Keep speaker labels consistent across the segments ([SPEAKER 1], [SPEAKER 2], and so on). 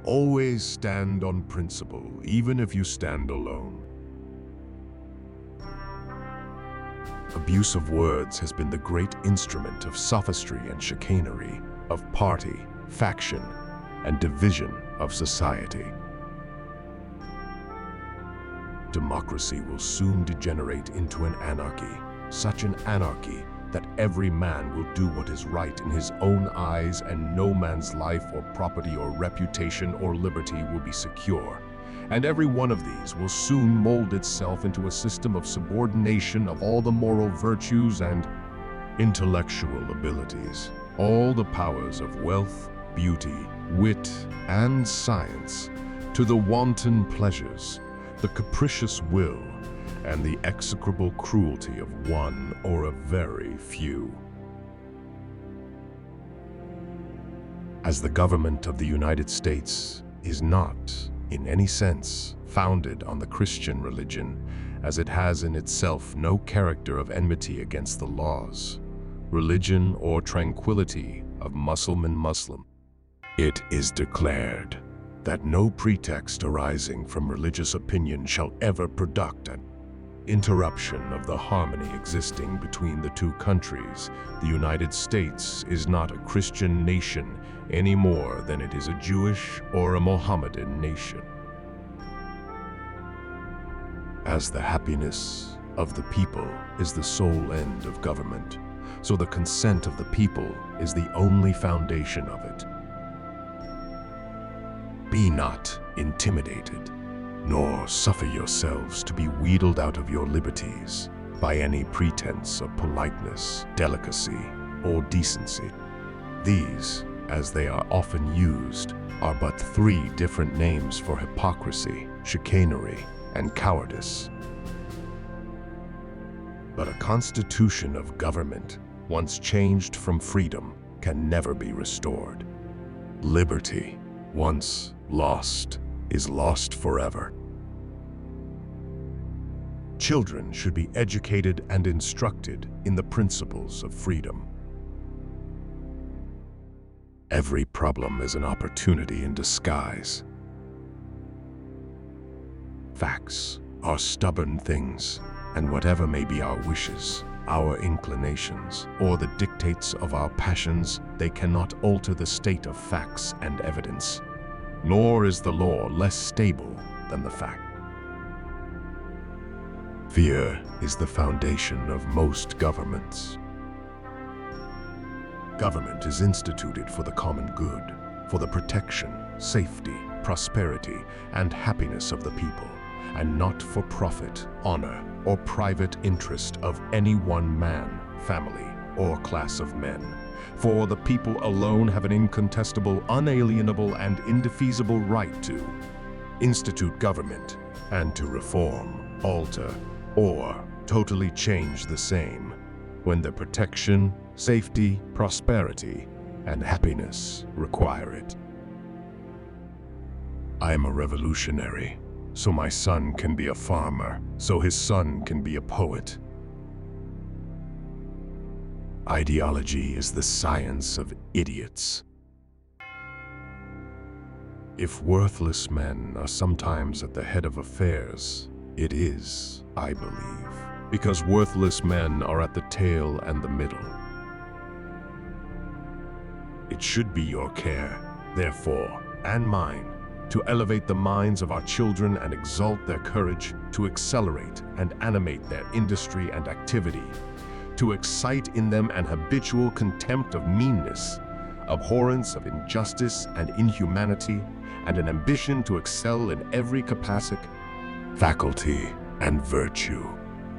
[SPEAKER 1] Always stand on principle, even if you stand alone. Abuse of words has been the great instrument of sophistry and chicanery, of party, faction, and division of society. Democracy will soon degenerate into an anarchy, such an anarchy that every man will do what is right in his own eyes, and no man's life or property or reputation or liberty will be secure. And every one of these will soon mold itself into a system of subordination of all the moral virtues and intellectual abilities, all the powers of wealth, beauty, wit, and science, to the wanton pleasures, the capricious will, and the execrable cruelty of one or a very few. As the government of the United States is not, in any sense, founded on the Christian religion, as it has in itself no character of enmity against the laws, religion, or tranquility of Muslim, it is declared that no pretext arising from religious opinion shall ever produce an interruption of the harmony existing between the two countries. The United States is not a Christian nation any more than it is a Jewish or a Mohammedan nation. As the happiness of the people is the sole end of government, so the consent of the people is the only foundation of it. Be not intimidated, nor suffer yourselves to be wheedled out of your liberties by any pretense of politeness, delicacy, or decency. These, as they are often used, are but three different names for hypocrisy, chicanery, and cowardice. But a constitution of government, once changed from freedom, can never be restored. Liberty, once lost, is lost forever. Children should be educated and instructed in the principles of freedom. Every problem is an opportunity in disguise. Facts are stubborn things, and whatever may be our wishes, our inclinations, or the dictates of our passions, they cannot alter the state of facts and evidence. Nor is the law less stable than the fact. Fear is the foundation of most governments. Government is instituted for the common good, for the protection, safety, prosperity, and happiness of the people, and not for profit, honor, or private interest of any one man, family, or class of men. For the people alone have an incontestable, unalienable, and indefeasible right to institute government and to reform, alter, or totally change the same when their protection, safety, prosperity, and happiness require it. I am a revolutionary, so my son can be a farmer, so his son can be a poet. Ideology is the science of idiots. If worthless men are sometimes at the head of affairs, it is, I believe, because worthless men are at the tail and the middle. It should be your care, therefore, and mine, to elevate the minds of our children and exalt their courage, to accelerate and animate their industry and activity, to excite in them an habitual contempt of meanness, abhorrence of injustice and inhumanity, and an ambition to excel in every capacity, faculty, and virtue.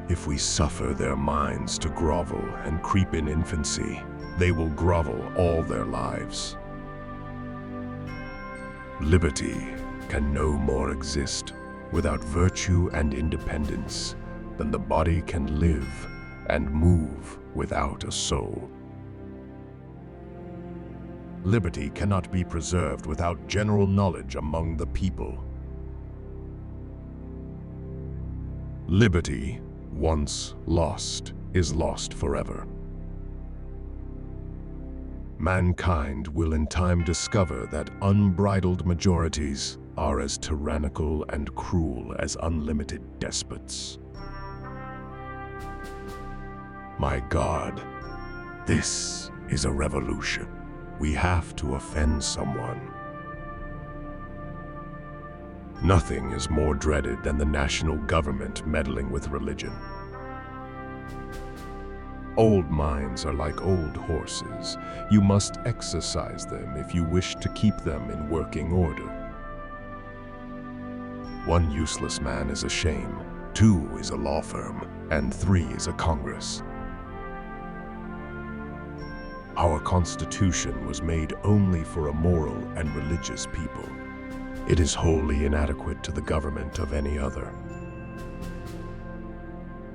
[SPEAKER 1] If we suffer their minds to grovel and creep in infancy, they will grovel all their lives. Liberty can no more exist without virtue and independence than the body can live and move without a soul. Liberty cannot be preserved without general knowledge among the people. Liberty, once lost, is lost forever. Mankind will in time discover that unbridled majorities are as tyrannical and cruel as unlimited despots. My God, this is a revolution. We have to offend someone. Nothing is more dreaded than the national government meddling with religion. Old minds are like old horses. You must exercise them if you wish to keep them in working order. One useless man is a shame, 2 is a law firm, and 3 is a Congress. Our Constitution was made only for a moral and religious people. It is wholly inadequate to the government of any other.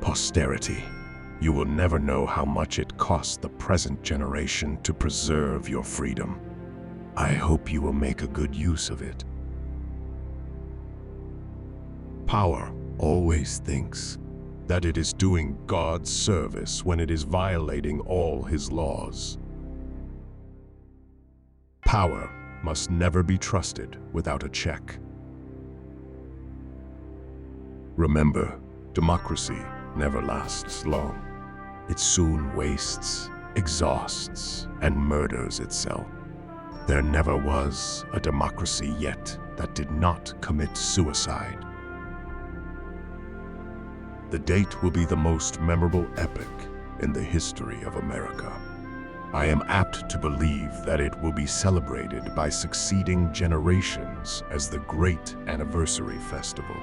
[SPEAKER 1] Posterity, you will never know how much it costs the present generation to preserve your freedom. I hope you will make a good use of it. Power always thinks that it is doing God's service when it is violating all his laws. Power must never be trusted without a check. Remember, democracy never lasts long. It soon wastes, exhausts, and murders itself. There never was a democracy yet that did not commit suicide. The date will be the most memorable epoch in the history of America. I am apt to believe that it will be celebrated by succeeding generations as the Great Anniversary Festival.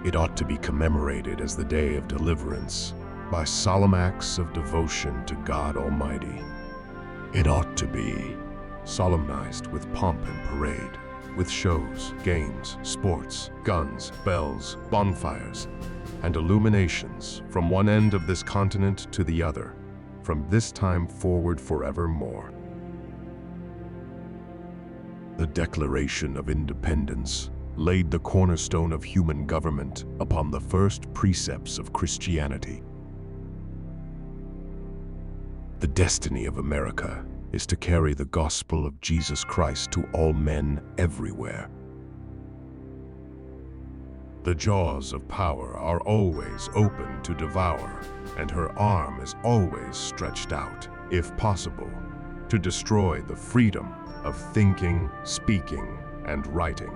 [SPEAKER 1] It ought to be commemorated as the Day of Deliverance by solemn acts of devotion to God Almighty. It ought to be solemnized with pomp and parade, with shows, games, sports, guns, bells, bonfires, and illuminations from one end of this continent to the other, from this time forward forevermore. The Declaration of Independence laid the cornerstone of human government upon the first precepts of Christianity. The destiny of America is to carry the gospel of Jesus Christ to all men everywhere. The jaws of power are always open to devour, and her arm is always stretched out, if possible, to destroy the freedom of thinking, speaking, and writing.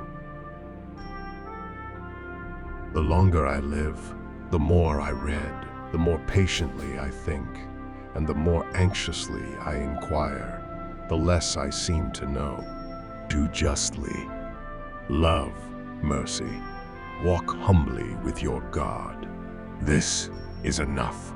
[SPEAKER 1] The longer I live, the more I read, the more patiently I think, and the more anxiously I inquire, the less I seem to know. Do justly, love mercy, walk humbly with your God. This is enough.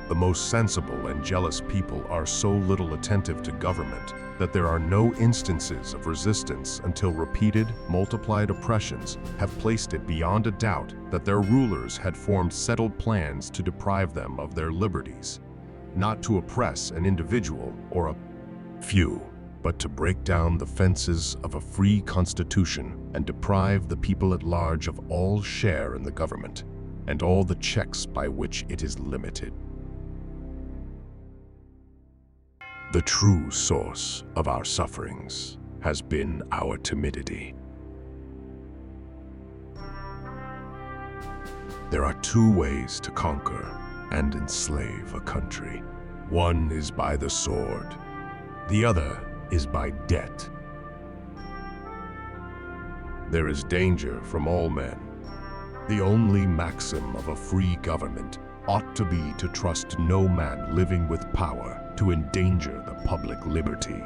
[SPEAKER 1] The most sensible and jealous people are so little attentive to government that there are no instances of resistance until repeated, multiplied oppressions have placed it beyond a doubt that their rulers had formed settled plans to deprive them of their liberties, not to oppress an individual or a few, but to break down the fences of a free constitution and deprive the people at large of all share in the government and all the checks by which it is limited. The true source of our sufferings has been our timidity. There are 2 ways to conquer and enslave a country. One is by the sword, the other is by debt. There is danger from all men. The only maxim of a free government ought to be to trust no man living with power to endanger the public liberty.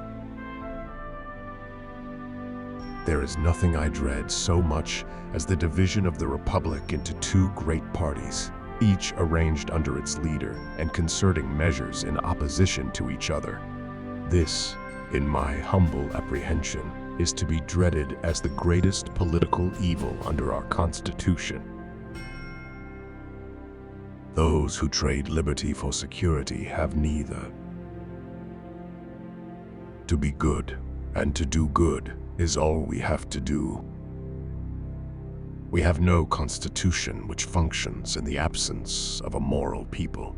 [SPEAKER 1] There is nothing I dread so much as the division of the Republic into 2 great parties, each arranged under its leader and concerting measures in opposition to each other. This, in my humble apprehension, is to be dreaded as the greatest political evil under our Constitution. Those who trade liberty for security have neither. To be good and to do good is all we have to do. We have no constitution which functions in the absence of a moral people.